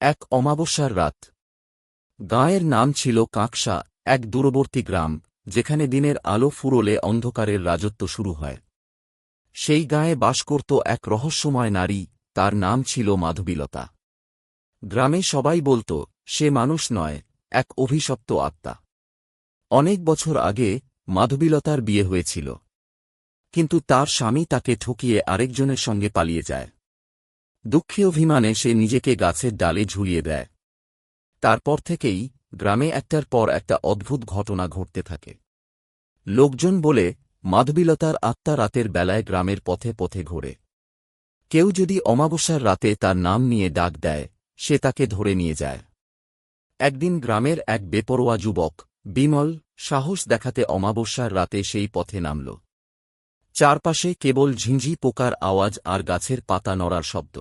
এক অমাবস্যার রাত। গাঁয়ের নাম ছিল কাঁকসা, এক দূরবর্তী গ্রাম, যেখানে দিনের আলো ফুরোলে অন্ধকারের রাজত্ব শুরু হয়। সেই গাঁয়ে বাস করত এক রহস্যময় নারী, তার নাম ছিল মাধবীলতা। গ্রামে সবাই বলত, সে মানুষ নয়, এক অভিশপ্ত আত্মা। অনেক বছর আগে মাধবীলতার বিয়ে হয়েছিল, কিন্তু তার স্বামী তাকে ঠকিয়ে আরেকজনের সঙ্গে পালিয়ে যায়। দুঃখে অভিমানে সে নিজেকে গাছের ডালে ঝুলিয়ে দেয়। তারপর থেকেই গ্রামে একটার পর একটা অদ্ভুত ঘটনা ঘটতে থাকে। লোকজন বলে, মাধবীলতার আত্মা রাতের বেলায় গ্রামের পথে পথে ঘোরে। কেউ যদি অমাবস্যার রাতে তার নাম নিয়ে ডাক দেয়, সে তাকে ধরে নিয়ে যায়। একদিন গ্রামের এক বেপরোয়া যুবক, বিমল, সাহস দেখাতে অমাবস্যার রাতে সেই পথে নামল। চারপাশে কেবল ঝিঁঝি পোকার আওয়াজ আর গাছের পাতা নড়ার শব্দ।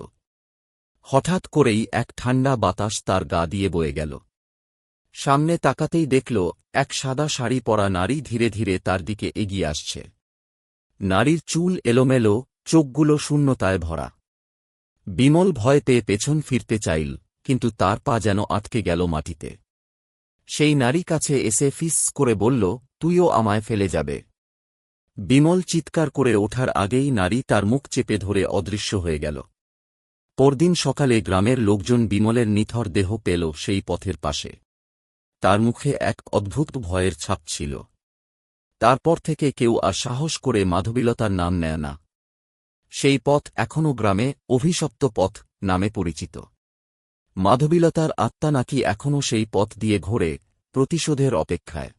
হঠাৎ করেই এক ঠান্ডা বাতাস তার গা দিয়ে বয়ে গেল। সামনে তাকাতেই দেখল, এক সাদা শাড়ি পরা নারী ধীরে ধীরে তার দিকে এগিয়ে আসছে। নারীর চুল এলোমেলো, চোখগুলো শূন্যতায় ভরা। বিমল ভয় পেয়ে পেছন ফিরতে চাইল, কিন্তু তার পা যেন আটকে গেল মাটিতে। সেই নারী কাছে এসে ফিস করে বলল, তুইও আমায় ফেলে যাবে। বিমল চিৎকার করে ওঠার আগেই নারী তার মুখ চেপে ধরে অদৃশ্য হয়ে গেল। পরদিন সকালে গ্রামের লোকজন বিমলের নিথর দেহ পেল সেই পথের পাশে। তার মুখে এক অদ্ভুত ভয়ের ছাপ ছিল। তারপর থেকে কেউ আর সাহস করে মাধবীলতার নাম নেয় না। সেই পথ এখনও গ্রামে অভিশপ্ত পথ নামে পরিচিত। মাধবীলতার আত্মা নাকি এখনও সেই পথ দিয়ে ঘোরে, প্রতিশোধের অপেক্ষায়।